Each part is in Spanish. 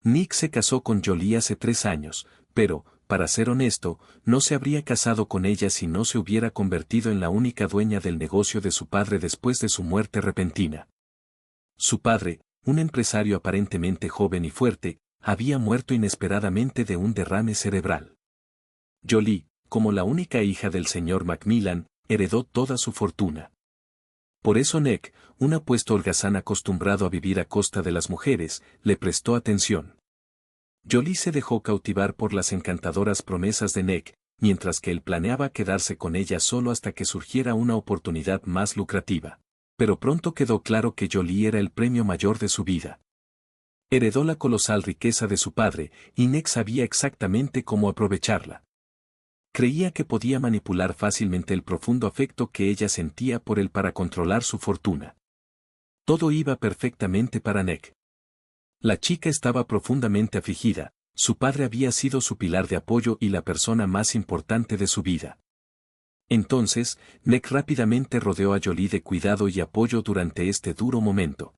Nick se casó con Jolie hace 3 años, pero, para ser honesto, no se habría casado con ella si no se hubiera convertido en la única dueña del negocio de su padre después de su muerte repentina. Su padre, un empresario aparentemente joven y fuerte, había muerto inesperadamente de un derrame cerebral. Jolie, como la única hija del señor Macmillan, heredó toda su fortuna. Por eso Nick, un apuesto holgazán acostumbrado a vivir a costa de las mujeres, le prestó atención. Jolie se dejó cautivar por las encantadoras promesas de Nick, mientras que él planeaba quedarse con ella solo hasta que surgiera una oportunidad más lucrativa. Pero pronto quedó claro que Jolie era el premio mayor de su vida. Heredó la colosal riqueza de su padre, y Nick sabía exactamente cómo aprovecharla. Creía que podía manipular fácilmente el profundo afecto que ella sentía por él para controlar su fortuna. Todo iba perfectamente para Nick. La chica estaba profundamente afligida, su padre había sido su pilar de apoyo y la persona más importante de su vida. Entonces, Nick rápidamente rodeó a Jolie de cuidado y apoyo durante este duro momento.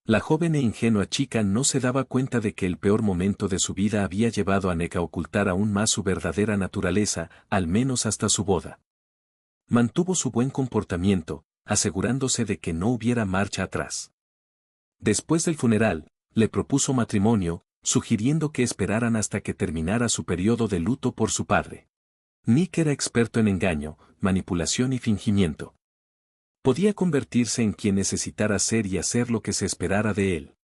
La joven e ingenua chica no se daba cuenta de que el peor momento de su vida había llevado a Nick a ocultar aún más su verdadera naturaleza, al menos hasta su boda. Mantuvo su buen comportamiento, asegurándose de que no hubiera marcha atrás. Después del funeral, le propuso matrimonio, sugiriendo que esperaran hasta que terminara su periodo de luto por su padre. Nick era experto en engaño, manipulación y fingimiento. Podía convertirse en quien necesitara ser y hacer lo que se esperara de él.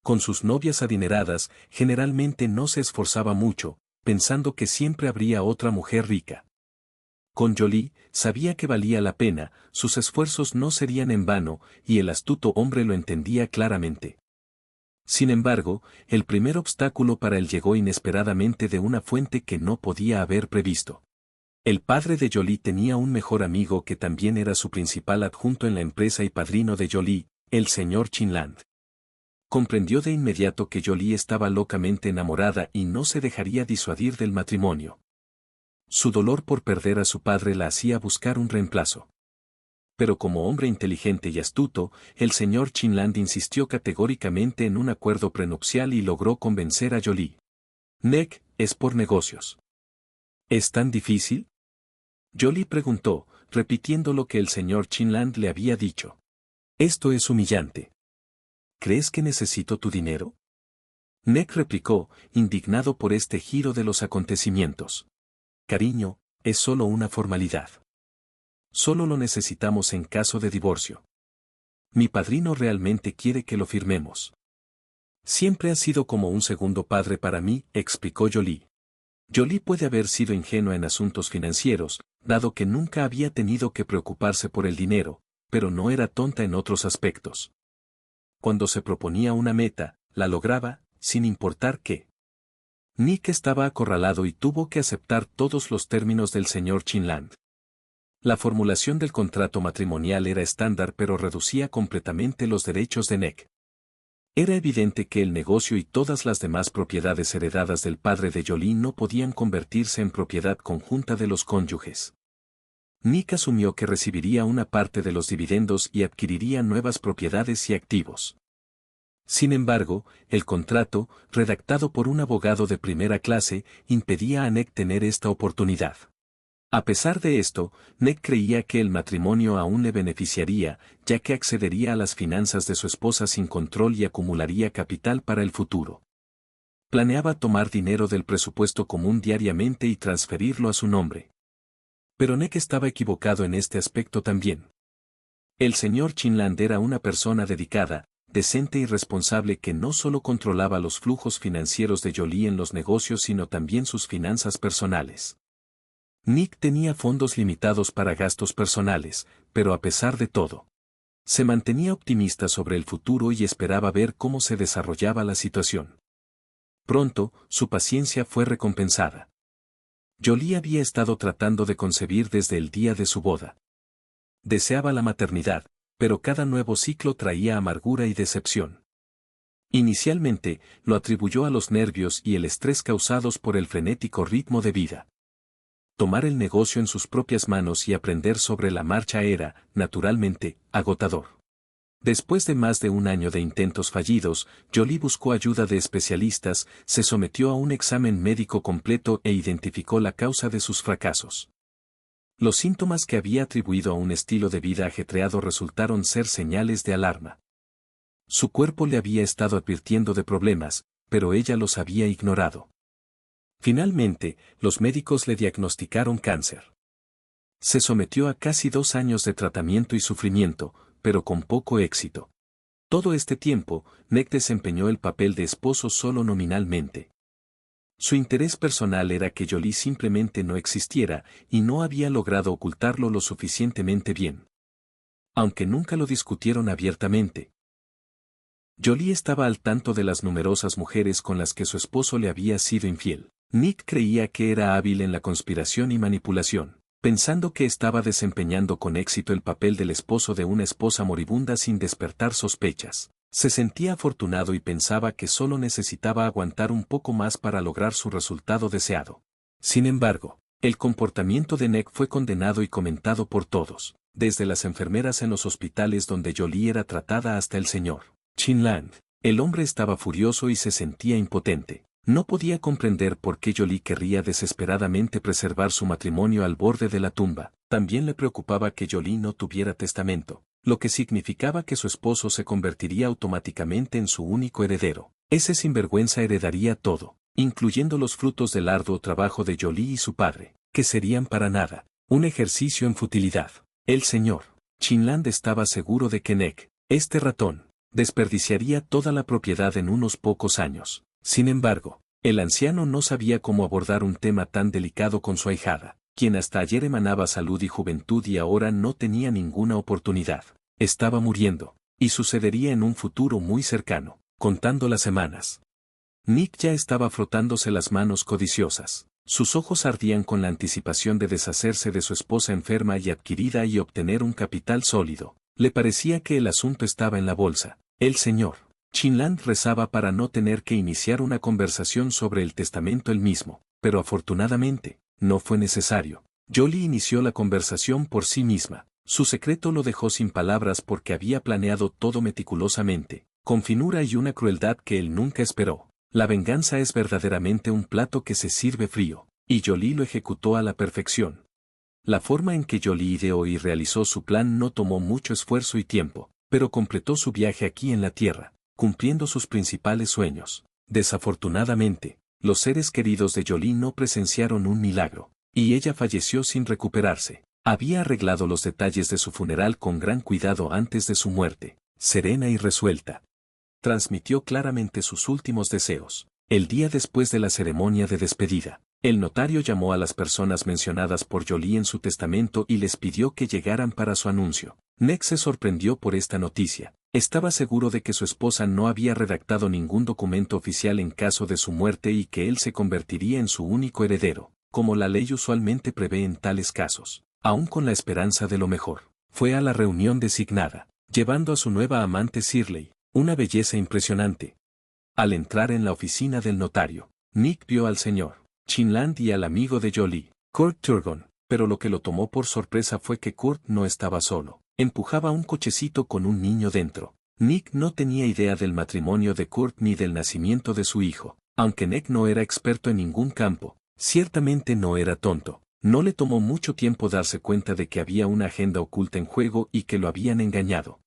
Con sus novias adineradas, generalmente no se esforzaba mucho, pensando que siempre habría otra mujer rica. Con Jolie, sabía que valía la pena, sus esfuerzos no serían en vano, y el astuto hombre lo entendía claramente. Sin embargo, el primer obstáculo para él llegó inesperadamente de una fuente que no podía haber previsto. El padre de Jolie tenía un mejor amigo que también era su principal adjunto en la empresa y padrino de Jolie, el señor Chinland. Comprendió de inmediato que Jolie estaba locamente enamorada y no se dejaría disuadir del matrimonio. Su dolor por perder a su padre la hacía buscar un reemplazo. Pero como hombre inteligente y astuto, el señor Chinland insistió categóricamente en un acuerdo prenupcial y logró convencer a Jolie. Nick, es por negocios. ¿Es tan difícil? Jolie preguntó, repitiendo lo que el señor Chinland le había dicho. Esto es humillante. ¿Crees que necesito tu dinero? Nick replicó, indignado por este giro de los acontecimientos. Cariño, es solo una formalidad. Solo lo necesitamos en caso de divorcio. Mi padrino realmente quiere que lo firmemos. Siempre ha sido como un segundo padre para mí, explicó Jolie. Jolie puede haber sido ingenua en asuntos financieros, dado que nunca había tenido que preocuparse por el dinero, pero no era tonta en otros aspectos. Cuando se proponía una meta, la lograba, sin importar qué. Nick estaba acorralado y tuvo que aceptar todos los términos del señor Chinland. La formulación del contrato matrimonial era estándar pero reducía completamente los derechos de Nick. Era evidente que el negocio y todas las demás propiedades heredadas del padre de Jolie no podían convertirse en propiedad conjunta de los cónyuges. Nick asumió que recibiría una parte de los dividendos y adquiriría nuevas propiedades y activos. Sin embargo, el contrato, redactado por un abogado de primera clase, impedía a Nick tener esta oportunidad. A pesar de esto, Nick creía que el matrimonio aún le beneficiaría, ya que accedería a las finanzas de su esposa sin control y acumularía capital para el futuro. Planeaba tomar dinero del presupuesto común diariamente y transferirlo a su nombre. Pero Nick estaba equivocado en este aspecto también. El señor Chinland era una persona dedicada, decente y responsable que no solo controlaba los flujos financieros de Jolie en los negocios sino también sus finanzas personales. Nick tenía fondos limitados para gastos personales, pero a pesar de todo, se mantenía optimista sobre el futuro y esperaba ver cómo se desarrollaba la situación. Pronto, su paciencia fue recompensada. Jolie había estado tratando de concebir desde el día de su boda. Deseaba la maternidad, pero cada nuevo ciclo traía amargura y decepción. Inicialmente, lo atribuyó a los nervios y el estrés causados por el frenético ritmo de vida. Tomar el negocio en sus propias manos y aprender sobre la marcha era, naturalmente, agotador. Después de más de un año de intentos fallidos, Jolie buscó ayuda de especialistas, se sometió a un examen médico completo e identificó la causa de sus fracasos. Los síntomas que había atribuido a un estilo de vida ajetreado resultaron ser señales de alarma. Su cuerpo le había estado advirtiendo de problemas, pero ella los había ignorado. Finalmente, los médicos le diagnosticaron cáncer. Se sometió a casi 2 años de tratamiento y sufrimiento, pero con poco éxito. Todo este tiempo, Nick desempeñó el papel de esposo solo nominalmente. Su interés personal era que Jolie simplemente no existiera, y no había logrado ocultarlo lo suficientemente bien. Aunque nunca lo discutieron abiertamente. Jolie estaba al tanto de las numerosas mujeres con las que su esposo le había sido infiel. Nick creía que era hábil en la conspiración y manipulación, pensando que estaba desempeñando con éxito el papel del esposo de una esposa moribunda sin despertar sospechas. Se sentía afortunado y pensaba que solo necesitaba aguantar un poco más para lograr su resultado deseado. Sin embargo, el comportamiento de Nick fue condenado y comentado por todos, desde las enfermeras en los hospitales donde Jolie era tratada hasta el señor Chinland. El hombre estaba furioso y se sentía impotente. No podía comprender por qué Jolie querría desesperadamente preservar su matrimonio al borde de la tumba. También le preocupaba que Jolie no tuviera testamento, lo que significaba que su esposo se convertiría automáticamente en su único heredero. Ese sinvergüenza heredaría todo, incluyendo los frutos del arduo trabajo de Jolie y su padre, que serían para nada, un ejercicio en futilidad. El señor Chinland estaba seguro de que Nick, este ratón, desperdiciaría toda la propiedad en unos pocos años. Sin embargo, el anciano no sabía cómo abordar un tema tan delicado con su ahijada, quien hasta ayer emanaba salud y juventud y ahora no tenía ninguna oportunidad. Estaba muriendo, y sucedería en un futuro muy cercano, contando las semanas. Nick ya estaba frotándose las manos codiciosas. Sus ojos ardían con la anticipación de deshacerse de su esposa enferma y adquirida y obtener un capital sólido. Le parecía que el asunto estaba en la bolsa. El señor Chinland rezaba para no tener que iniciar una conversación sobre el testamento él mismo, pero afortunadamente, no fue necesario. Jolie inició la conversación por sí misma. Su secreto lo dejó sin palabras porque había planeado todo meticulosamente, con finura y una crueldad que él nunca esperó. La venganza es verdaderamente un plato que se sirve frío, y Jolie lo ejecutó a la perfección. La forma en que Jolie ideó y realizó su plan no tomó mucho esfuerzo y tiempo, pero completó su viaje aquí en la Tierra, cumpliendo sus principales sueños. Desafortunadamente, los seres queridos de Jolie no presenciaron un milagro, y ella falleció sin recuperarse. Había arreglado los detalles de su funeral con gran cuidado antes de su muerte, serena y resuelta. Transmitió claramente sus últimos deseos. El día después de la ceremonia de despedida, el notario llamó a las personas mencionadas por Jolie en su testamento y les pidió que llegaran para su anuncio. Nick se sorprendió por esta noticia. Estaba seguro de que su esposa no había redactado ningún documento oficial en caso de su muerte y que él se convertiría en su único heredero, como la ley usualmente prevé en tales casos. Aún con la esperanza de lo mejor, fue a la reunión designada, llevando a su nueva amante Shirley, una belleza impresionante. Al entrar en la oficina del notario, Nick vio al señor Chinland y al amigo de Jolie, Kurt Turgon, pero lo que lo tomó por sorpresa fue que Kurt no estaba solo. Empujaba un cochecito con un niño dentro. Nick no tenía idea del matrimonio de Kurt ni del nacimiento de su hijo. Aunque Nick no era experto en ningún campo, ciertamente no era tonto. No le tomó mucho tiempo darse cuenta de que había una agenda oculta en juego y que lo habían engañado.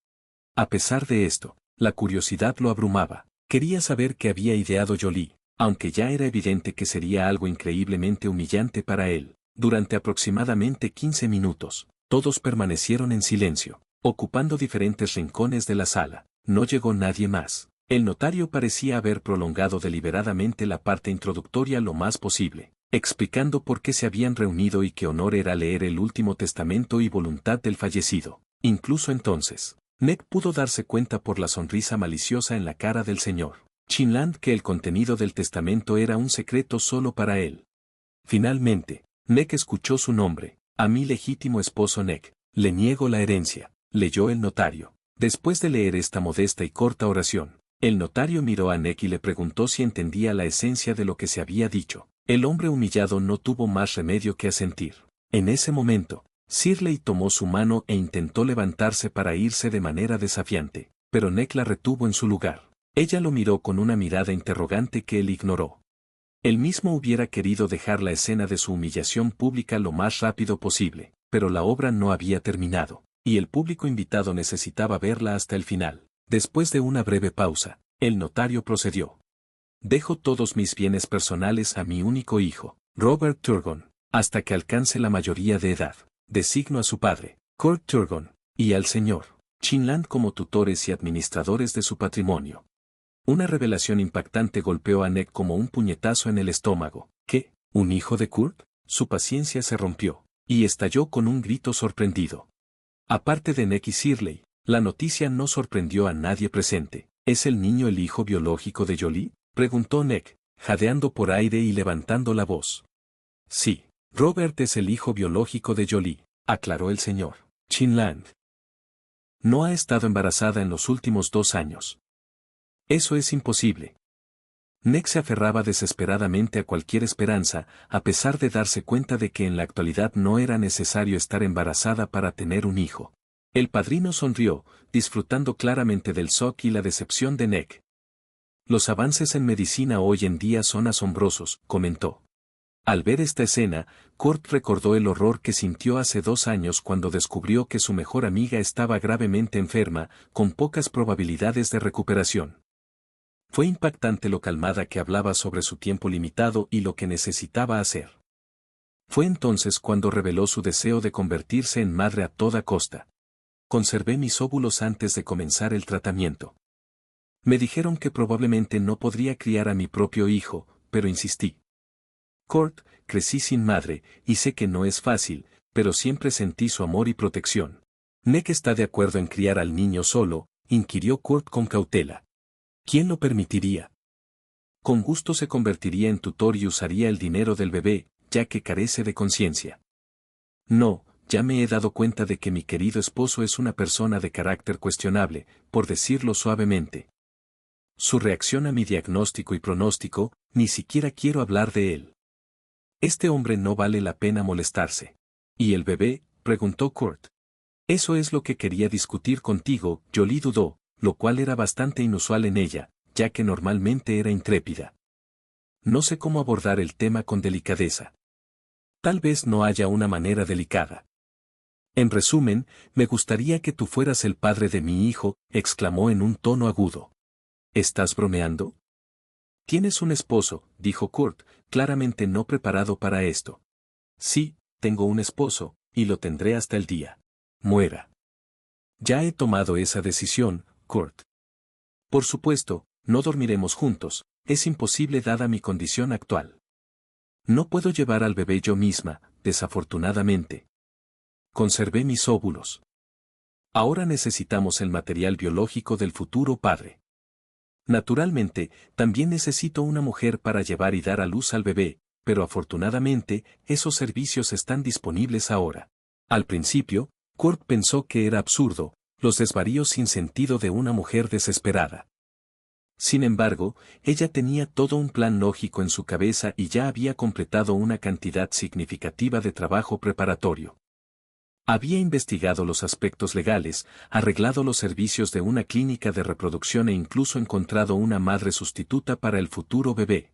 A pesar de esto, la curiosidad lo abrumaba. Quería saber qué había ideado Jolie, aunque ya era evidente que sería algo increíblemente humillante para él. Durante aproximadamente 15 minutos, todos permanecieron en silencio, ocupando diferentes rincones de la sala. No llegó nadie más. El notario parecía haber prolongado deliberadamente la parte introductoria lo más posible, explicando por qué se habían reunido y qué honor era leer el último testamento y voluntad del fallecido. Incluso entonces, Nick pudo darse cuenta por la sonrisa maliciosa en la cara del señor Chinland que el contenido del testamento era un secreto solo para él. Finalmente, Nick escuchó su nombre. A mi legítimo esposo Nick, le niego la herencia, leyó el notario. Después de leer esta modesta y corta oración, el notario miró a Nick y le preguntó si entendía la esencia de lo que se había dicho. El hombre humillado no tuvo más remedio que asentir. En ese momento, Shirley tomó su mano e intentó levantarse para irse de manera desafiante. pero Nick la retuvo en su lugar. Ella lo miró con una mirada interrogante que él ignoró. Él mismo hubiera querido dejar la escena de su humillación pública lo más rápido posible, pero la obra no había terminado, y el público invitado necesitaba verla hasta el final. Después de una breve pausa, el notario procedió. Dejo todos mis bienes personales a mi único hijo, Robert Turgon, hasta que alcance la mayoría de edad. Designo a su padre, Kurt Turgon, y al señor Chinland como tutores y administradores de su patrimonio. Una revelación impactante golpeó a Nick como un puñetazo en el estómago. ¿Qué? ¿Un hijo de Kurt? Su paciencia se rompió, y estalló con un grito sorprendido. Aparte de Nick y Shirley, la noticia no sorprendió a nadie presente. ¿Es el niño el hijo biológico de Jolie?, preguntó Nick, jadeando por aire y levantando la voz. Sí, Robert es el hijo biológico de Jolie, aclaró el señor Chinland. No ha estado embarazada en los últimos 2 años. Eso es imposible. Nick se aferraba desesperadamente a cualquier esperanza, a pesar de darse cuenta de que en la actualidad no era necesario estar embarazada para tener un hijo. El padrino sonrió, disfrutando claramente del shock y la decepción de Nick. Los avances en medicina hoy en día son asombrosos, comentó. Al ver esta escena, Kurt recordó el horror que sintió hace 2 años cuando descubrió que su mejor amiga estaba gravemente enferma, con pocas probabilidades de recuperación. Fue impactante lo calmada que hablaba sobre su tiempo limitado y lo que necesitaba hacer. Fue entonces cuando reveló su deseo de convertirse en madre a toda costa. Conservé mis óvulos antes de comenzar el tratamiento. Me dijeron que probablemente no podría criar a mi propio hijo, pero insistí. Kurt, crecí sin madre, y sé que no es fácil, pero siempre sentí su amor y protección. ¿Nick está de acuerdo en criar al niño solo?, inquirió Kurt con cautela. ¿Quién lo permitiría? Con gusto se convertiría en tutor y usaría el dinero del bebé, ya que carece de conciencia. No, ya me he dado cuenta de que mi querido esposo es una persona de carácter cuestionable, por decirlo suavemente. Su reacción a mi diagnóstico y pronóstico, ni siquiera quiero hablar de él. Este hombre no vale la pena molestarse. ¿Y el bebé?, preguntó Kurt. Eso es lo que quería discutir contigo, Jolie dudó, lo cual era bastante inusual en ella, ya que normalmente era intrépida. No sé cómo abordar el tema con delicadeza. Tal vez no haya una manera delicada. En resumen, me gustaría que tú fueras el padre de mi hijo, exclamó en un tono agudo. ¿Estás bromeando? Tienes un esposo, dijo Kurt, claramente no preparado para esto. Sí, tengo un esposo, y lo tendré hasta el día muera. Ya he tomado esa decisión, Kurt. Por supuesto, no dormiremos juntos, es imposible dada mi condición actual. No puedo llevar al bebé yo misma, desafortunadamente. Conservé mis óvulos. Ahora necesitamos el material biológico del futuro padre. Naturalmente, también necesito una mujer para llevar y dar a luz al bebé, pero afortunadamente, esos servicios están disponibles ahora. Al principio, Kurt pensó que era absurdo, los desvaríos sin sentido de una mujer desesperada. Sin embargo, ella tenía todo un plan lógico en su cabeza y ya había completado una cantidad significativa de trabajo preparatorio. Había investigado los aspectos legales, arreglado los servicios de una clínica de reproducción e incluso encontrado una madre sustituta para el futuro bebé.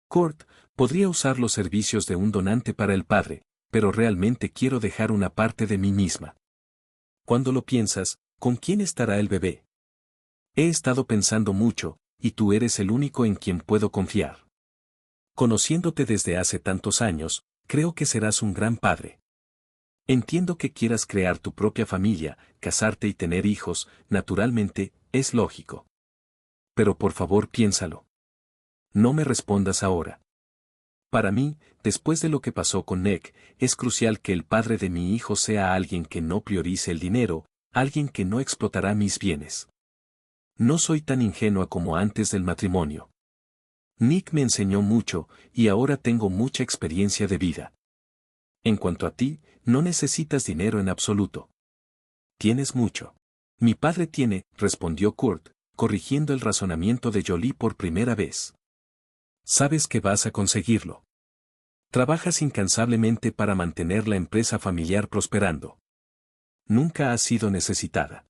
Kurt podría usar los servicios de un donante para el padre, pero realmente quiero dejar una parte de mí misma. Cuando lo piensas, ¿con quién estará el bebé? He estado pensando mucho, y tú eres el único en quien puedo confiar. Conociéndote desde hace tantos años, creo que serás un gran padre. Entiendo que quieras crear tu propia familia, casarte y tener hijos, naturalmente, es lógico. Pero por favor piénsalo. No me respondas ahora. Para mí, después de lo que pasó con Nick, es crucial que el padre de mi hijo sea alguien que no priorice el dinero, alguien que no explotará mis bienes. No soy tan ingenua como antes del matrimonio. Nick me enseñó mucho, y ahora tengo mucha experiencia de vida. En cuanto a ti, no necesitas dinero en absoluto. Tienes mucho. Mi padre tiene, respondió Kurt, corrigiendo el razonamiento de Jolie por primera vez. Sabes que vas a conseguirlo. Trabajas incansablemente para mantener la empresa familiar prosperando. Nunca has sido necesitada.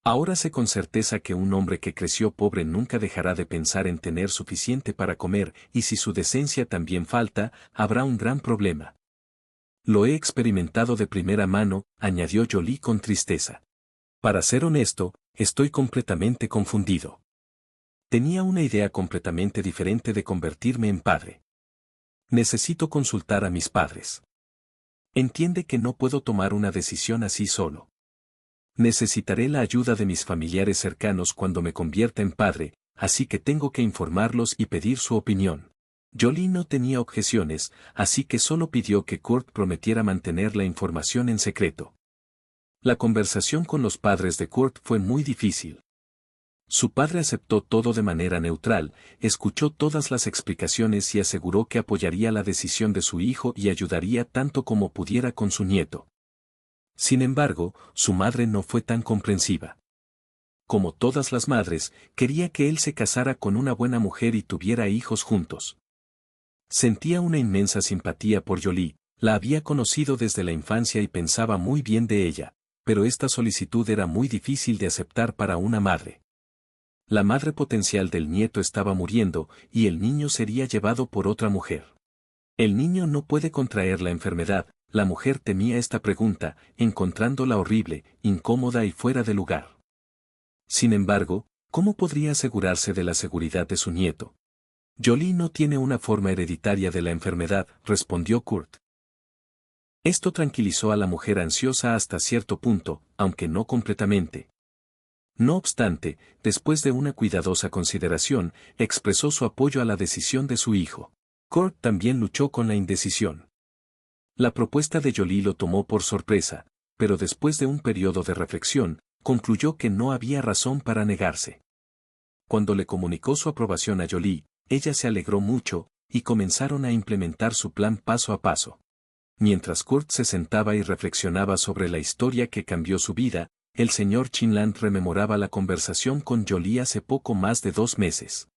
Ahora sé con certeza que un hombre que creció pobre nunca dejará de pensar en tener suficiente para comer, y si su decencia también falta, habrá un gran problema. Lo he experimentado de primera mano, añadió Jolie con tristeza. Para ser honesto, estoy completamente confundido. Tenía una idea completamente diferente de convertirme en padre. Necesito consultar a mis padres. Entiende que no puedo tomar una decisión así solo. Necesitaré la ayuda de mis familiares cercanos cuando me convierta en padre, así que tengo que informarlos y pedir su opinión. Jolie no tenía objeciones, así que solo pidió que Kurt prometiera mantener la información en secreto. La conversación con los padres de Kurt fue muy difícil. Su padre aceptó todo de manera neutral, escuchó todas las explicaciones y aseguró que apoyaría la decisión de su hijo y ayudaría tanto como pudiera con su nieto. Sin embargo, su madre no fue tan comprensiva. Como todas las madres, quería que él se casara con una buena mujer y tuviera hijos juntos. Sentía una inmensa simpatía por Jolie, la había conocido desde la infancia y pensaba muy bien de ella, pero esta solicitud era muy difícil de aceptar para una madre. La madre potencial del nieto estaba muriendo, y el niño sería llevado por otra mujer. El niño no puede contraer la enfermedad. La mujer temía esta pregunta, encontrándola horrible, incómoda y fuera de lugar. Sin embargo, ¿cómo podría asegurarse de la seguridad de su nieto? Jolie no tiene una forma hereditaria de la enfermedad, respondió Kurt. Esto tranquilizó a la mujer ansiosa hasta cierto punto, aunque no completamente. No obstante, después de una cuidadosa consideración, expresó su apoyo a la decisión de su hijo. Kurt también luchó con la indecisión. La propuesta de Jolie lo tomó por sorpresa, pero después de un periodo de reflexión, concluyó que no había razón para negarse. Cuando le comunicó su aprobación a Jolie, ella se alegró mucho, y comenzaron a implementar su plan paso a paso. Mientras Kurt se sentaba y reflexionaba sobre la historia que cambió su vida, el señor Chinland rememoraba la conversación con Jolie hace poco más de 2 meses.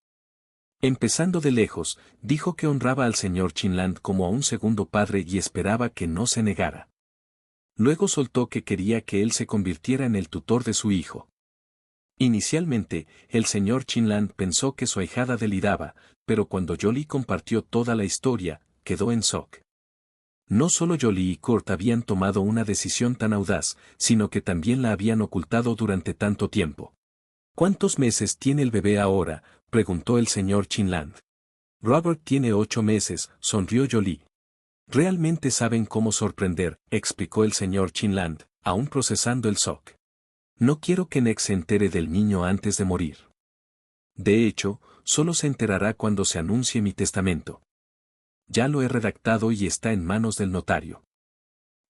Empezando de lejos, dijo que honraba al señor Chinland como a un segundo padre y esperaba que no se negara. Luego soltó que quería que él se convirtiera en el tutor de su hijo. Inicialmente, el señor Chinland pensó que su ahijada deliraba, pero cuando Jolie compartió toda la historia, quedó en shock. No solo Jolie y Kurt habían tomado una decisión tan audaz, sino que también la habían ocultado durante tanto tiempo. ¿Cuántos meses tiene el bebé ahora?, preguntó el señor Chinland. Robert tiene 8 meses, sonrió Jolie. Realmente saben cómo sorprender, explicó el señor Chinland, aún procesando el shock. No quiero que Nick se entere del niño antes de morir. De hecho, solo se enterará cuando se anuncie mi testamento. Ya lo he redactado y está en manos del notario.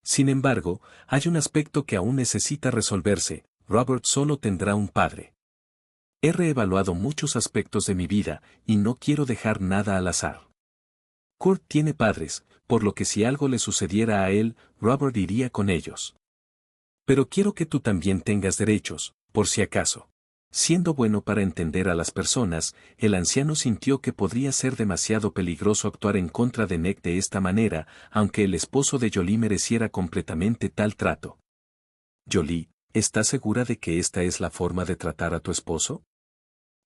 Sin embargo, hay un aspecto que aún necesita resolverse. Robert solo tendrá un padre. He reevaluado muchos aspectos de mi vida, y no quiero dejar nada al azar. Kurt tiene padres, por lo que si algo le sucediera a él, Robert iría con ellos. Pero quiero que tú también tengas derechos, por si acaso. Siendo bueno para entender a las personas, el anciano sintió que podría ser demasiado peligroso actuar en contra de Nick de esta manera, aunque el esposo de Jolie mereciera completamente tal trato. Jolie, ¿estás segura de que esta es la forma de tratar a tu esposo?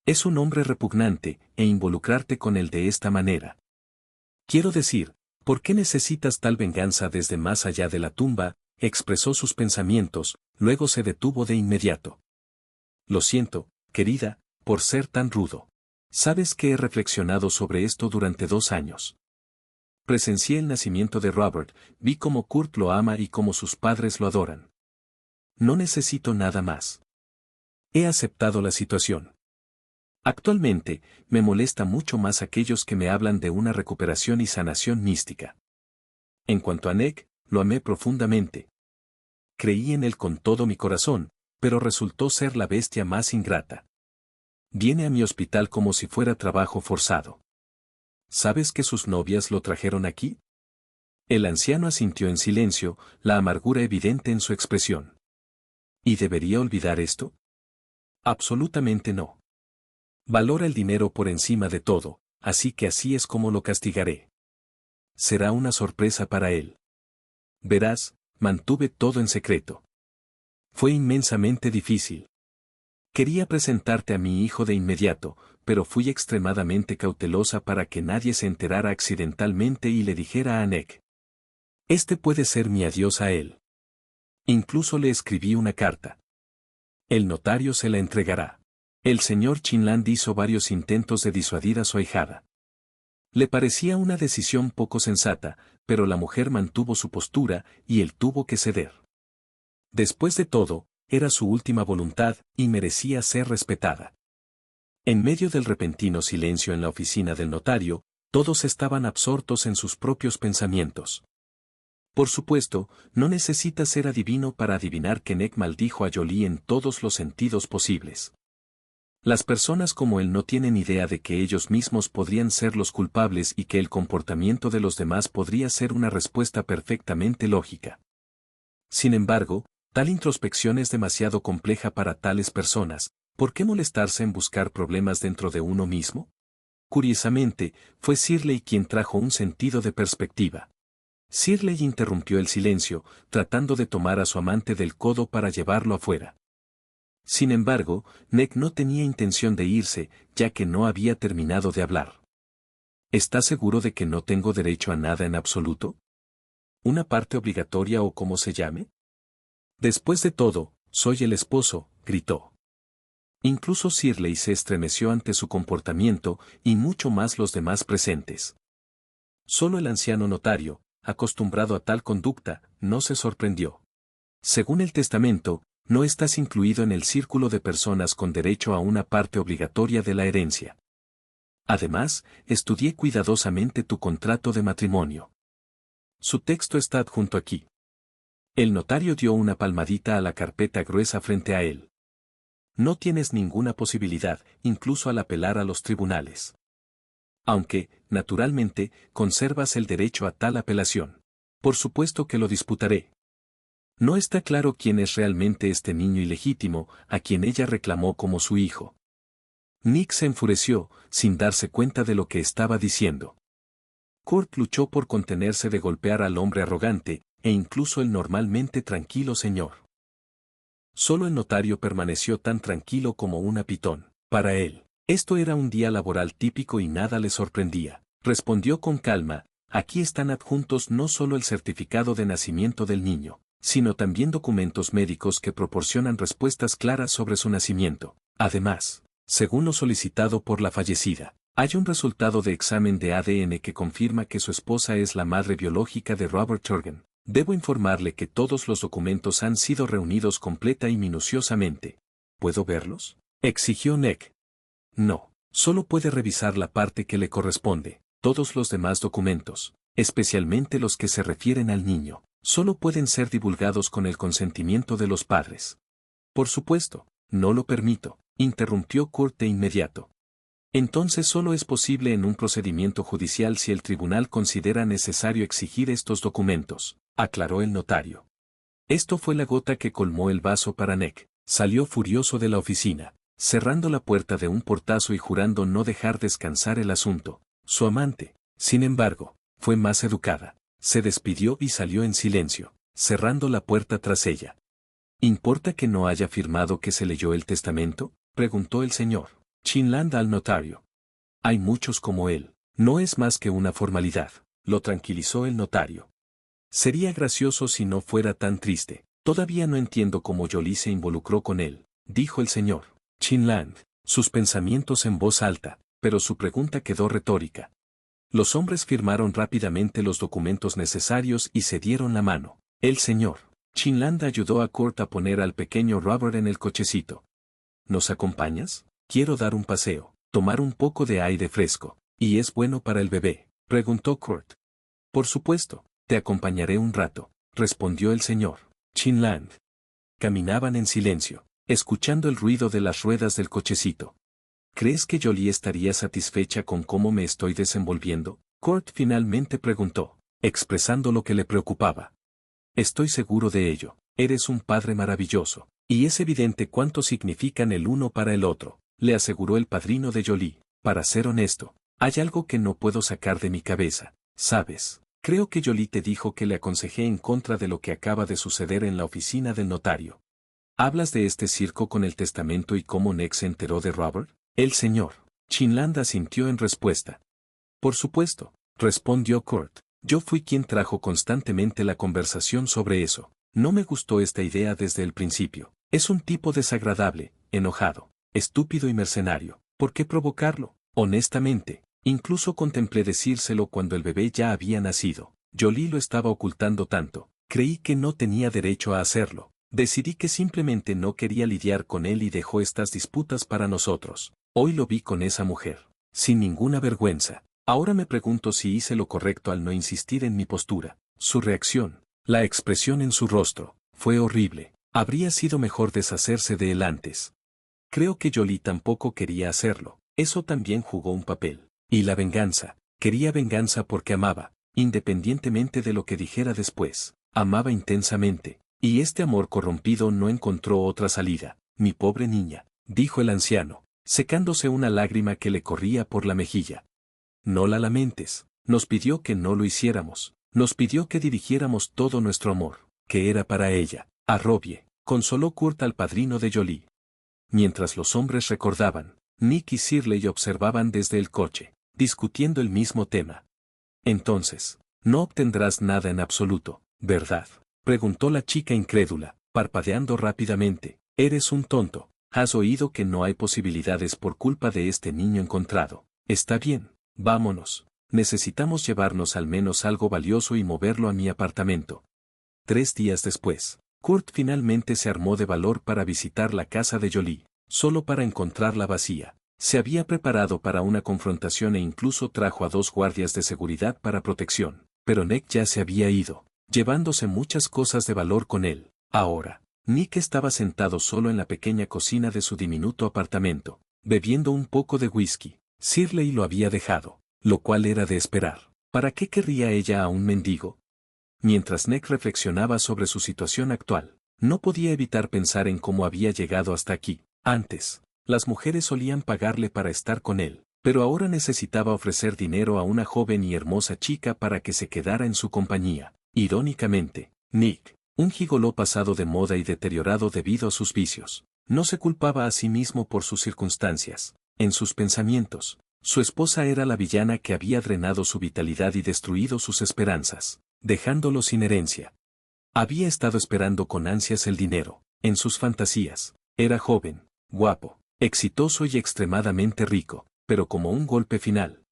Es un hombre repugnante, e involucrarte con él de esta manera. Quiero decir, ¿por qué necesitas tal venganza desde más allá de la tumba? Expresó sus pensamientos, luego se detuvo de inmediato. Lo siento, querida, por ser tan rudo. Sabes que he reflexionado sobre esto durante 2 años. Presencié el nacimiento de Robert, vi cómo Kurt lo ama y cómo sus padres lo adoran. No necesito nada más. He aceptado la situación. Actualmente, me molesta mucho más aquellos que me hablan de una recuperación y sanación mística. En cuanto a Nick, lo amé profundamente. Creí en él con todo mi corazón, pero resultó ser la bestia más ingrata. Viene a mi hospital como si fuera trabajo forzado. ¿Sabes que sus novias lo trajeron aquí? El anciano asintió en silencio, la amargura evidente en su expresión. ¿Y debería olvidar esto? Absolutamente no. Valora el dinero por encima de todo, así que así es como lo castigaré. Será una sorpresa para él. Verás, mantuve todo en secreto. Fue inmensamente difícil. Quería presentarte a mi hijo de inmediato, pero fui extremadamente cautelosa para que nadie se enterara accidentalmente y le dijera a Nick. Este puede ser mi adiós a él. Incluso le escribí una carta. El notario se la entregará. El señor Chinland hizo varios intentos de disuadir a su ahijada. Le parecía una decisión poco sensata, pero la mujer mantuvo su postura y él tuvo que ceder. Después de todo, era su última voluntad y merecía ser respetada. En medio del repentino silencio en la oficina del notario, todos estaban absortos en sus propios pensamientos. Por supuesto, no necesita ser adivino para adivinar que Nick maldijo a Jolie en todos los sentidos posibles. Las personas como él no tienen idea de que ellos mismos podrían ser los culpables y que el comportamiento de los demás podría ser una respuesta perfectamente lógica. Sin embargo, tal introspección es demasiado compleja para tales personas. ¿Por qué molestarse en buscar problemas dentro de uno mismo? Curiosamente, fue Shirley quien trajo un sentido de perspectiva. Shirley interrumpió el silencio, tratando de tomar a su amante del codo para llevarlo afuera. Sin embargo, Nick no tenía intención de irse, ya que no había terminado de hablar. ¿Estás seguro de que no tengo derecho a nada en absoluto? ¿Una parte obligatoria o como se llame? Después de todo, soy el esposo, gritó. Incluso Shirley se estremeció ante su comportamiento y mucho más los demás presentes. Solo el anciano notario, acostumbrado a tal conducta, no se sorprendió. Según el testamento, no estás incluido en el círculo de personas con derecho a una parte obligatoria de la herencia. Además, estudié cuidadosamente tu contrato de matrimonio. Su texto está adjunto aquí. El notario dio una palmadita a la carpeta gruesa frente a él. No tienes ninguna posibilidad, incluso al apelar a los tribunales. Aunque, naturalmente, conservas el derecho a tal apelación. Por supuesto que lo disputaré. No está claro quién es realmente este niño ilegítimo, a quien ella reclamó como su hijo. Nick se enfureció, sin darse cuenta de lo que estaba diciendo. Kurt luchó por contenerse de golpear al hombre arrogante, e incluso el normalmente tranquilo señor. Solo el notario permaneció tan tranquilo como una pitón. Para él, esto era un día laboral típico y nada le sorprendía. Respondió con calma, aquí están adjuntos no solo el certificado de nacimiento del niño, sino también documentos médicos que proporcionan respuestas claras sobre su nacimiento. Además, según lo solicitado por la fallecida, hay un resultado de examen de ADN que confirma que su esposa es la madre biológica de Robert Turgeon. Debo informarle que todos los documentos han sido reunidos completa y minuciosamente. ¿Puedo verlos?, exigió Nick. No, solo puede revisar la parte que le corresponde. Todos los demás documentos, especialmente los que se refieren al niño, solo pueden ser divulgados con el consentimiento de los padres. Por supuesto, no lo permito, interrumpió Kurt de inmediato. Entonces solo es posible en un procedimiento judicial si el tribunal considera necesario exigir estos documentos, aclaró el notario. Esto fue la gota que colmó el vaso para Nick. Salió furioso de la oficina, cerrando la puerta de un portazo y jurando no dejar descansar el asunto. Su amante, sin embargo, fue más educada. Se despidió y salió en silencio, cerrando la puerta tras ella. ¿Importa que no haya firmado que se leyó el testamento?, preguntó el señor Chinland al notario. Hay muchos como él, no es más que una formalidad, lo tranquilizó el notario. Sería gracioso si no fuera tan triste. Todavía no entiendo cómo Jolie se involucró con él, dijo el señor Chinland, sus pensamientos en voz alta, pero su pregunta quedó retórica. Los hombres firmaron rápidamente los documentos necesarios y se dieron la mano. El señor Chinland ayudó a Kurt a poner al pequeño Robert en el cochecito. ¿Nos acompañas? Quiero dar un paseo, tomar un poco de aire fresco. ¿Y es bueno para el bebé?, preguntó Kurt. Por supuesto, te acompañaré un rato, respondió el señor Chinland. Caminaban en silencio, escuchando el ruido de las ruedas del cochecito. ¿Crees que Jolie estaría satisfecha con cómo me estoy desenvolviendo?, Kurt finalmente preguntó, expresando lo que le preocupaba. Estoy seguro de ello, eres un padre maravilloso, y es evidente cuánto significan el uno para el otro, le aseguró el padrino de Jolie. Para ser honesto, hay algo que no puedo sacar de mi cabeza, ¿sabes? Creo que Jolie te dijo que le aconsejé en contra de lo que acaba de suceder en la oficina del notario. ¿Hablas de este circo con el testamento y cómo Nick se enteró de Robert? El señor Chinland asintió en respuesta. Por supuesto, respondió Kurt. Yo fui quien trajo constantemente la conversación sobre eso. No me gustó esta idea desde el principio. Es un tipo desagradable, enojado, estúpido y mercenario. ¿Por qué provocarlo? Honestamente, incluso contemplé decírselo cuando el bebé ya había nacido. Jolie lo estaba ocultando tanto. Creí que no tenía derecho a hacerlo. Decidí que simplemente no quería lidiar con él y dejó estas disputas para nosotros. Hoy lo vi con esa mujer. Sin ninguna vergüenza. Ahora me pregunto si hice lo correcto al no insistir en mi postura. Su reacción, la expresión en su rostro, fue horrible. Habría sido mejor deshacerse de él antes. Creo que Jolie tampoco quería hacerlo. Eso también jugó un papel. Y la venganza. Quería venganza porque amaba, independientemente de lo que dijera después. Amaba intensamente. Y este amor corrompido no encontró otra salida. Mi pobre niña, dijo el anciano, secándose una lágrima que le corría por la mejilla. No la lamentes. Nos pidió que no lo hiciéramos. Nos pidió que dirigiéramos todo nuestro amor, que era para ella. A Robbie, consoló Kurt al padrino de Jolie. Mientras los hombres recordaban, Nick y Shirley observaban desde el coche, discutiendo el mismo tema. Entonces, no obtendrás nada en absoluto, ¿verdad? Preguntó la chica incrédula, parpadeando rápidamente. Eres un tonto. Has oído que no hay posibilidades por culpa de este niño encontrado. Está bien, vámonos. Necesitamos llevarnos al menos algo valioso y moverlo a mi apartamento. 3 días después, Kurt finalmente se armó de valor para visitar la casa de Jolie, solo para encontrarla vacía. Se había preparado para una confrontación e incluso trajo a 2 guardias de seguridad para protección, pero Nick ya se había ido, llevándose muchas cosas de valor con él. Ahora, Nick estaba sentado solo en la pequeña cocina de su diminuto apartamento, bebiendo un poco de whisky. Shirley lo había dejado, lo cual era de esperar. ¿Para qué querría ella a un mendigo? Mientras Nick reflexionaba sobre su situación actual, no podía evitar pensar en cómo había llegado hasta aquí. Antes, las mujeres solían pagarle para estar con él, pero ahora necesitaba ofrecer dinero a una joven y hermosa chica para que se quedara en su compañía. Irónicamente, Nick, un gigoló pasado de moda y deteriorado debido a sus vicios, no se culpaba a sí mismo por sus circunstancias. En sus pensamientos, su esposa era la villana que había drenado su vitalidad y destruido sus esperanzas, dejándolo sin herencia. Había estado esperando con ansias el dinero. En sus fantasías, era joven, guapo, exitoso y extremadamente rico, pero como un golpe final.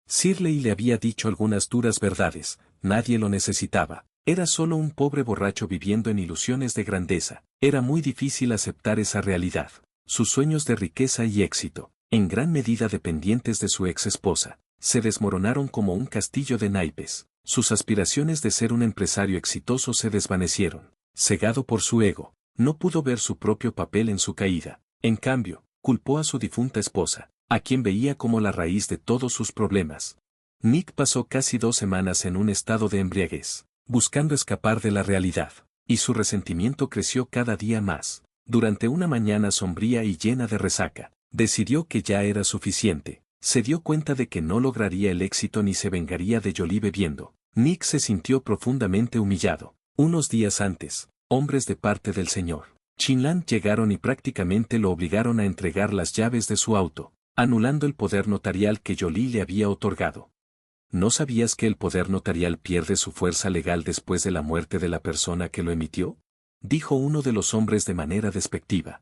Shirley le había dicho algunas duras verdades. Nadie lo necesitaba. Era solo un pobre borracho viviendo en ilusiones de grandeza. Era muy difícil aceptar esa realidad. Sus sueños de riqueza y éxito, en gran medida dependientes de su ex esposa, se desmoronaron como un castillo de naipes. Sus aspiraciones de ser un empresario exitoso se desvanecieron. Cegado por su ego, no pudo ver su propio papel en su caída. En cambio, culpó a su difunta esposa, a quien veía como la raíz de todos sus problemas. Nick pasó casi 2 semanas en un estado de embriaguez, buscando escapar de la realidad, y su resentimiento creció cada día más. Durante una mañana sombría y llena de resaca, decidió que ya era suficiente. Se dio cuenta de que no lograría el éxito ni se vengaría de Jolie bebiendo. Nick se sintió profundamente humillado. Unos días antes, hombres de parte del señor Chinland llegaron y prácticamente lo obligaron a entregar las llaves de su auto, anulando el poder notarial que Jolie le había otorgado. ¿No sabías que el poder notarial pierde su fuerza legal después de la muerte de la persona que lo emitió? Dijo uno de los hombres de manera despectiva.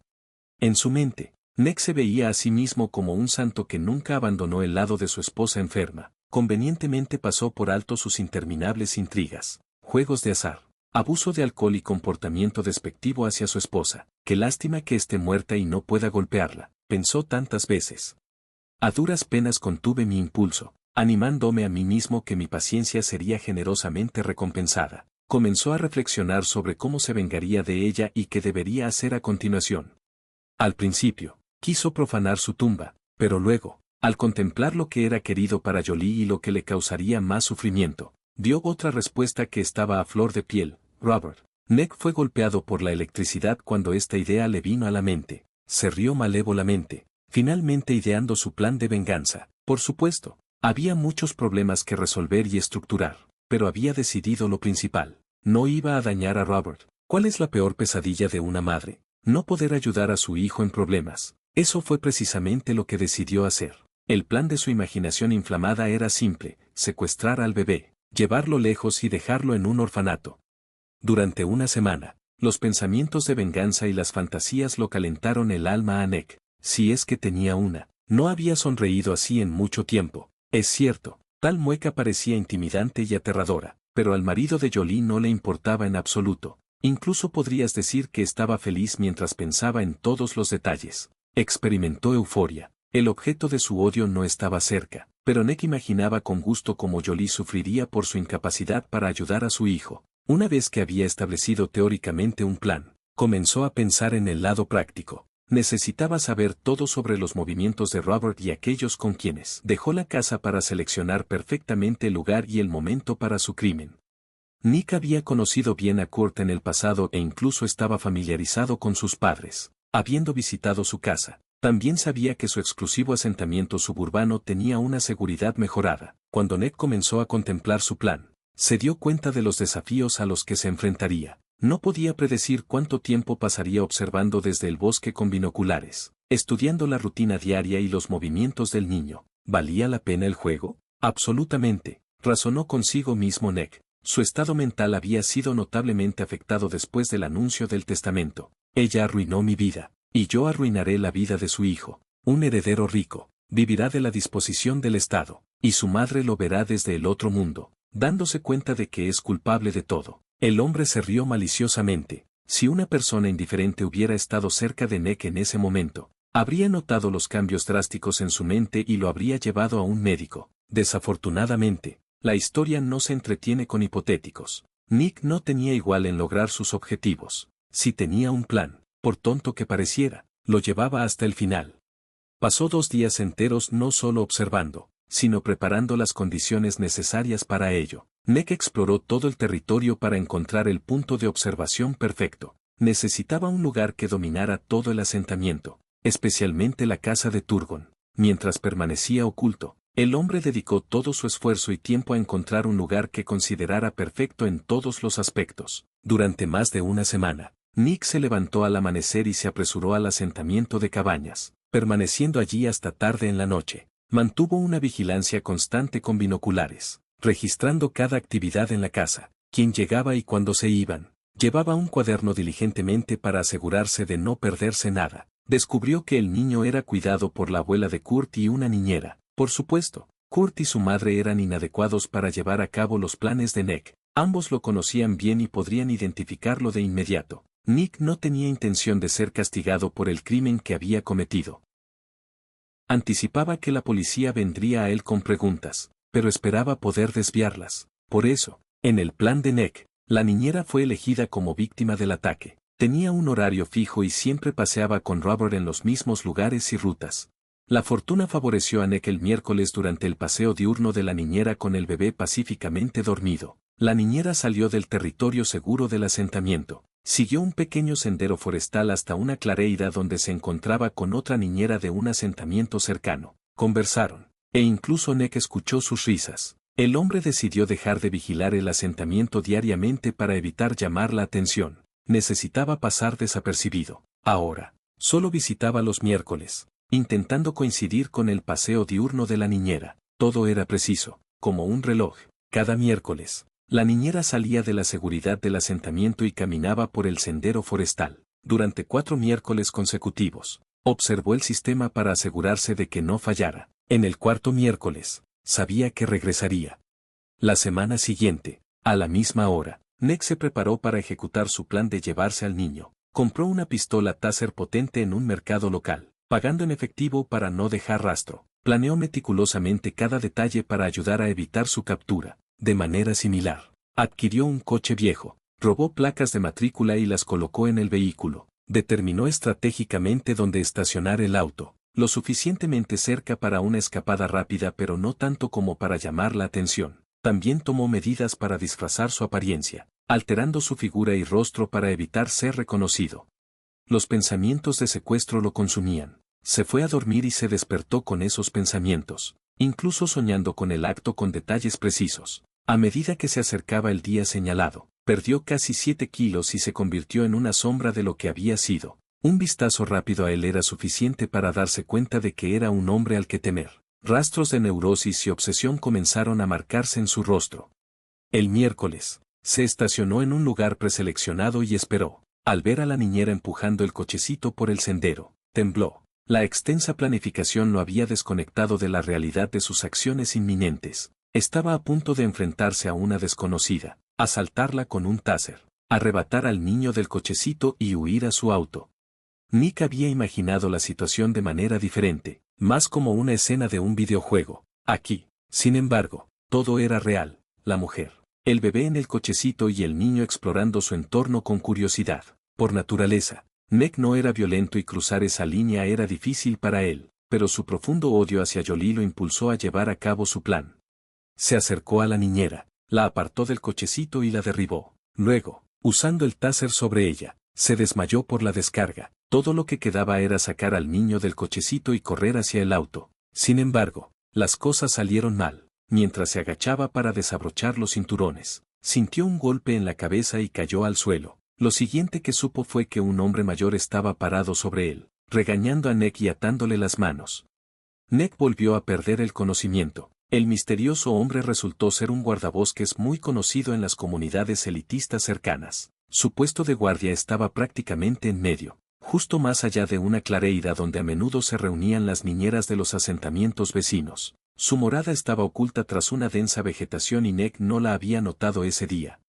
En su mente, Nick se veía a sí mismo como un santo que nunca abandonó el lado de su esposa enferma. Convenientemente pasó por alto sus interminables intrigas, juegos de azar, abuso de alcohol y comportamiento despectivo hacia su esposa. Qué lástima que esté muerta y no pueda golpearla, pensó tantas veces. A duras penas contuve mi impulso, animándome a mí mismo que mi paciencia sería generosamente recompensada. Comenzó a reflexionar sobre cómo se vengaría de ella y qué debería hacer a continuación. Al principio, quiso profanar su tumba, pero luego, al contemplar lo que era querido para Jolie y lo que le causaría más sufrimiento, dio otra respuesta que estaba a flor de piel. Robert. Nick fue golpeado por la electricidad cuando esta idea le vino a la mente. Se rió malévolamente, finalmente ideando su plan de venganza. Por supuesto, había muchos problemas que resolver y estructurar, pero había decidido lo principal. No iba a dañar a Robert. ¿Cuál es la peor pesadilla de una madre? No poder ayudar a su hijo en problemas. Eso fue precisamente lo que decidió hacer. El plan de su imaginación inflamada era simple: secuestrar al bebé, llevarlo lejos y dejarlo en un orfanato. Durante una semana, los pensamientos de venganza y las fantasías lo calentaron el alma a Nick, si es que tenía una. No había sonreído así en mucho tiempo. Es cierto, tal mueca parecía intimidante y aterradora, pero al marido de Jolie no le importaba en absoluto. Incluso podrías decir que estaba feliz mientras pensaba en todos los detalles. Experimentó euforia. El objeto de su odio no estaba cerca, pero Nick imaginaba con gusto cómo Jolie sufriría por su incapacidad para ayudar a su hijo. Una vez que había establecido teóricamente un plan, comenzó a pensar en el lado práctico. Necesitaba saber todo sobre los movimientos de Robert y aquellos con quienes dejó la casa para seleccionar perfectamente el lugar y el momento para su crimen. Nick había conocido bien a Kurt en el pasado e incluso estaba familiarizado con sus padres, habiendo visitado su casa. También sabía que su exclusivo asentamiento suburbano tenía una seguridad mejorada. Cuando Nick comenzó a contemplar su plan, se dio cuenta de los desafíos a los que se enfrentaría. No podía predecir cuánto tiempo pasaría observando desde el bosque con binoculares, estudiando la rutina diaria y los movimientos del niño. ¿Valía la pena el juego? Absolutamente, razonó consigo mismo Nick. Su estado mental había sido notablemente afectado después del anuncio del testamento. Ella arruinó mi vida, y yo arruinaré la vida de su hijo. Un heredero rico, vivirá de la disposición del Estado, y su madre lo verá desde el otro mundo, dándose cuenta de que es culpable de todo. El hombre se rió maliciosamente. Si una persona indiferente hubiera estado cerca de Nick en ese momento, habría notado los cambios drásticos en su mente y lo habría llevado a un médico. Desafortunadamente, la historia no se entretiene con hipotéticos. Nick no tenía igual en lograr sus objetivos. Si tenía un plan, por tonto que pareciera, lo llevaba hasta el final. Pasó 2 días enteros no solo observando, sino preparando las condiciones necesarias para ello. Nick exploró todo el territorio para encontrar el punto de observación perfecto. Necesitaba un lugar que dominara todo el asentamiento, especialmente la casa de Turgon. Mientras permanecía oculto, el hombre dedicó todo su esfuerzo y tiempo a encontrar un lugar que considerara perfecto en todos los aspectos. Durante más de una semana, Nick se levantó al amanecer y se apresuró al asentamiento de cabañas, permaneciendo allí hasta tarde en la noche. Mantuvo una vigilancia constante con binoculares, registrando cada actividad en la casa, quién llegaba y cuándo se iban. Llevaba un cuaderno diligentemente para asegurarse de no perderse nada. Descubrió que el niño era cuidado por la abuela de Kurt y una niñera. Por supuesto, Kurt y su madre eran inadecuados para llevar a cabo los planes de Nick. Ambos lo conocían bien y podrían identificarlo de inmediato. Nick no tenía intención de ser castigado por el crimen que había cometido. Anticipaba que la policía vendría a él con preguntas, pero esperaba poder desviarlas. Por eso, en el plan de Nick, la niñera fue elegida como víctima del ataque. Tenía un horario fijo y siempre paseaba con Robert en los mismos lugares y rutas. La fortuna favoreció a Nick el miércoles durante el paseo diurno de la niñera con el bebé pacíficamente dormido. La niñera salió del territorio seguro del asentamiento. Siguió un pequeño sendero forestal hasta una clareira donde se encontraba con otra niñera de un asentamiento cercano. Conversaron, e incluso Nick escuchó sus risas. El hombre decidió dejar de vigilar el asentamiento diariamente para evitar llamar la atención. Necesitaba pasar desapercibido. Ahora, solo visitaba los miércoles, intentando coincidir con el paseo diurno de la niñera. Todo era preciso, como un reloj. Cada miércoles, la niñera salía de la seguridad del asentamiento y caminaba por el sendero forestal. Durante 4 miércoles consecutivos, observó el sistema para asegurarse de que no fallara. En el 4.º miércoles, sabía que regresaría. La semana siguiente, a la misma hora, Nick se preparó para ejecutar su plan de llevarse al niño. Compró una pistola Taser potente en un mercado local, pagando en efectivo para no dejar rastro. Planeó meticulosamente cada detalle para ayudar a evitar su captura. De manera similar, adquirió un coche viejo, robó placas de matrícula y las colocó en el vehículo. Determinó estratégicamente dónde estacionar el auto, lo suficientemente cerca para una escapada rápida pero no tanto como para llamar la atención. También tomó medidas para disfrazar su apariencia, alterando su figura y rostro para evitar ser reconocido. Los pensamientos de secuestro lo consumían. Se fue a dormir y se despertó con esos pensamientos, incluso soñando con el acto con detalles precisos. A medida que se acercaba el día señalado, Perdió casi 7 kilos y se convirtió en una sombra de lo que había sido. Un vistazo rápido a él era suficiente para darse cuenta de que era un hombre al que temer. Rastros de neurosis y obsesión comenzaron a marcarse en su rostro. El miércoles, se estacionó en un lugar preseleccionado y esperó. Al ver a la niñera empujando el cochecito por el sendero, tembló. La extensa planificación lo había desconectado de la realidad de sus acciones inminentes. Estaba a punto de enfrentarse a una desconocida, asaltarla con un taser, arrebatar al niño del cochecito y huir a su auto. Nick había imaginado la situación de manera diferente, más como una escena de un videojuego. Aquí, sin embargo, todo era real: la mujer, el bebé en el cochecito y el niño explorando su entorno con curiosidad. Por naturaleza, Nick no era violento y cruzar esa línea era difícil para él, pero su profundo odio hacia Jolie lo impulsó a llevar a cabo su plan. Se acercó a la niñera, la apartó del cochecito y la derribó. Luego, usando el taser sobre ella, se desmayó por la descarga. Todo lo que quedaba era sacar al niño del cochecito y correr hacia el auto. Sin embargo, las cosas salieron mal. Mientras se agachaba para desabrochar los cinturones, sintió un golpe en la cabeza y cayó al suelo. Lo siguiente que supo fue que un hombre mayor estaba parado sobre él, regañando a Nick y atándole las manos. Nick volvió a perder el conocimiento. El misterioso hombre resultó ser un guardabosques muy conocido en las comunidades elitistas cercanas. Su puesto de guardia estaba prácticamente en medio, justo más allá de una clareira donde a menudo se reunían las niñeras de los asentamientos vecinos. Su morada estaba oculta tras una densa vegetación y Nick no la había notado ese día.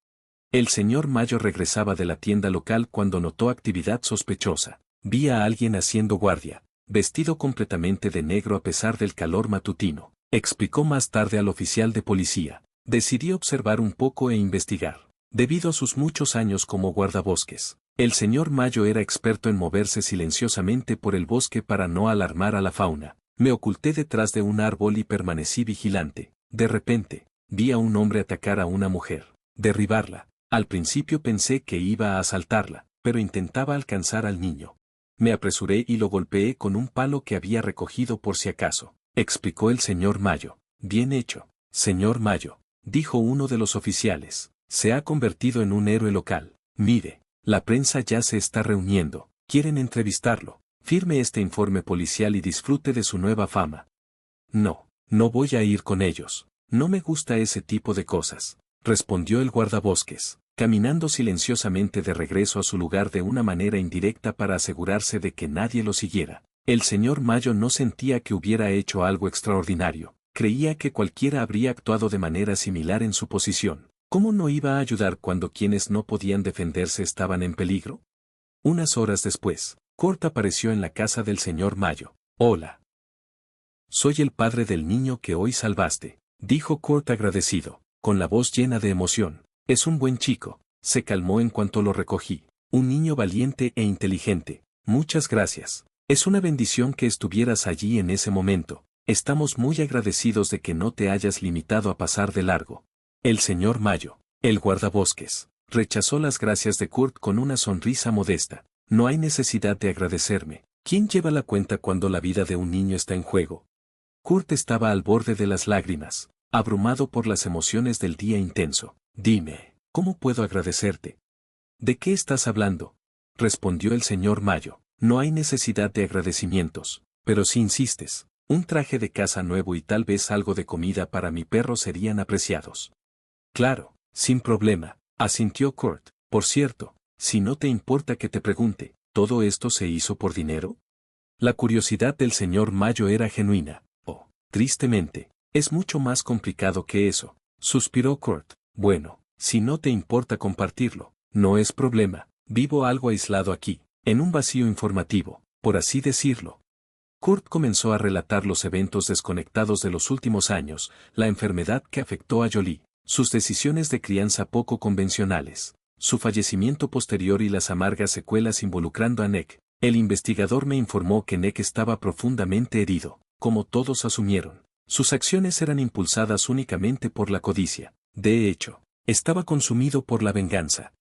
El señor Mayo regresaba de la tienda local cuando notó actividad sospechosa. Vi a alguien haciendo guardia, vestido completamente de negro a pesar del calor matutino, explicó más tarde al oficial de policía. Decidí observar un poco e investigar. Debido a sus muchos años como guardabosques, el señor Mayo era experto en moverse silenciosamente por el bosque para no alarmar a la fauna. Me oculté detrás de un árbol y permanecí vigilante. De repente, vi a un hombre atacar a una mujer, derribarla. Al principio pensé que iba a asaltarla, pero intentaba alcanzar al niño. Me apresuré y lo golpeé con un palo que había recogido por si acaso, explicó el señor Mayo. Bien hecho, señor Mayo, dijo uno de los oficiales. Se ha convertido en un héroe local. Mire, la prensa ya se está reuniendo. Quieren entrevistarlo. Firme este informe policial y disfrute de su nueva fama. No, no voy a ir con ellos. No me gusta ese tipo de cosas, respondió el guardabosques, caminando silenciosamente de regreso a su lugar de una manera indirecta para asegurarse de que nadie lo siguiera. El señor Mayo no sentía que hubiera hecho algo extraordinario. Creía que cualquiera habría actuado de manera similar en su posición. ¿Cómo no iba a ayudar cuando quienes no podían defenderse estaban en peligro? Unas horas después, Kurt apareció en la casa del señor Mayo. Hola. Soy el padre del niño que hoy salvaste, dijo Kurt agradecido, con la voz llena de emoción. Es un buen chico, se calmó en cuanto lo recogí. Un niño valiente e inteligente. Muchas gracias. Es una bendición que estuvieras allí en ese momento. Estamos muy agradecidos de que no te hayas limitado a pasar de largo. El señor Mayo, el guardabosques, rechazó las gracias de Kurt con una sonrisa modesta. No hay necesidad de agradecerme. ¿Quién lleva la cuenta cuando la vida de un niño está en juego? Kurt estaba al borde de las lágrimas, abrumado por las emociones del día intenso. Dime, ¿cómo puedo agradecerte? ¿De qué estás hablando? Respondió el señor Mayo. No hay necesidad de agradecimientos, pero si insistes, un traje de casa nuevo y tal vez algo de comida para mi perro serían apreciados. Claro, sin problema, asintió Kurt. Por cierto, si no te importa que te pregunte, ¿todo esto se hizo por dinero? La curiosidad del señor Mayo era genuina. Oh, tristemente, es mucho más complicado que eso, suspiró Kurt. Bueno, si no te importa compartirlo, no es problema. Vivo algo aislado aquí, en un vacío informativo, por así decirlo. Kurt comenzó a relatar los eventos desconectados de los últimos años, la enfermedad que afectó a Jolie, sus decisiones de crianza poco convencionales, su fallecimiento posterior y las amargas secuelas involucrando a Nick. El investigador me informó que Nick estaba profundamente herido, como todos asumieron. Sus acciones eran impulsadas únicamente por la codicia. De hecho, estaba consumido por la venganza.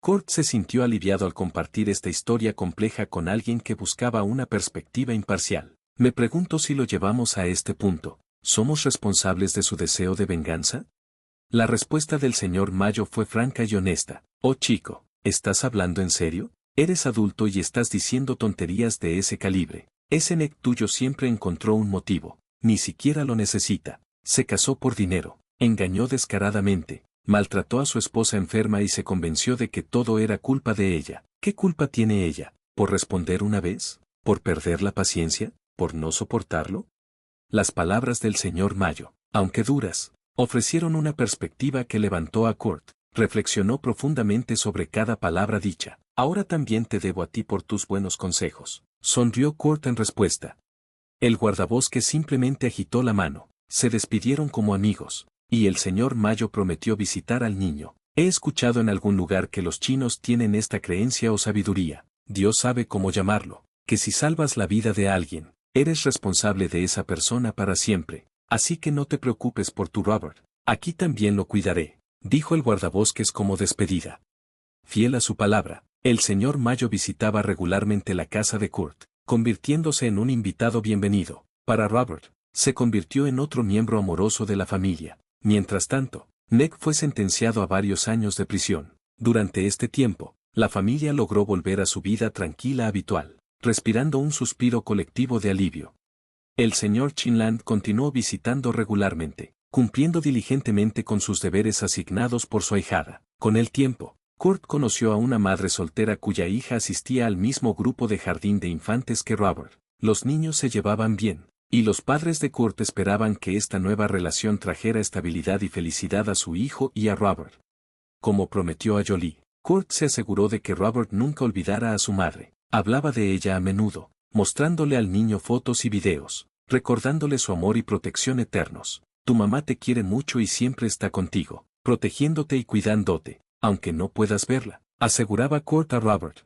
Kurt se sintió aliviado al compartir esta historia compleja con alguien que buscaba una perspectiva imparcial. Me pregunto si lo llevamos a este punto. ¿Somos responsables de su deseo de venganza? La respuesta del señor Mayo fue franca y honesta. Oh chico, ¿estás hablando en serio? Eres adulto y estás diciendo tonterías de ese calibre. Ese Nick tuyo siempre encontró un motivo, ni siquiera lo necesita. Se casó por dinero, engañó descaradamente, maltrató a su esposa enferma y se convenció de que todo era culpa de ella. ¿Qué culpa tiene ella? ¿Por responder una vez? ¿Por perder la paciencia? ¿Por no soportarlo? Las palabras del señor Mayo, aunque duras, ofrecieron una perspectiva que levantó a Kurt. Reflexionó profundamente sobre cada palabra dicha. Ahora también te debo a ti por tus buenos consejos. Sonrió Kurt en respuesta. El guardabosques simplemente agitó la mano. Se despidieron como amigos, y el señor Mayo prometió visitar al niño. He escuchado en algún lugar que los chinos tienen esta creencia o sabiduría, Dios sabe cómo llamarlo, que si salvas la vida de alguien, eres responsable de esa persona para siempre. Así que no te preocupes por tu Robert. Aquí también lo cuidaré, dijo el guardabosques como despedida. Fiel a su palabra, el señor Mayo visitaba regularmente la casa de Kurt, convirtiéndose en un invitado bienvenido. Para Robert, se convirtió en otro miembro amoroso de la familia. Mientras tanto, Nick fue sentenciado a varios años de prisión. Durante este tiempo, la familia logró volver a su vida tranquila habitual, respirando un suspiro colectivo de alivio. El señor Chinland continuó visitando regularmente, cumpliendo diligentemente con sus deberes asignados por su ahijada. Con el tiempo, Kurt conoció a una madre soltera cuya hija asistía al mismo grupo de jardín de infantes que Robert. Los niños se llevaban bien, y los padres de Kurt esperaban que esta nueva relación trajera estabilidad y felicidad a su hijo y a Robert. Como prometió a Jolie, Kurt se aseguró de que Robert nunca olvidara a su madre. Hablaba de ella a menudo, mostrándole al niño fotos y videos, recordándole su amor y protección eternos. Tu mamá te quiere mucho y siempre está contigo, protegiéndote y cuidándote, aunque no puedas verla, aseguraba Kurt a Robert.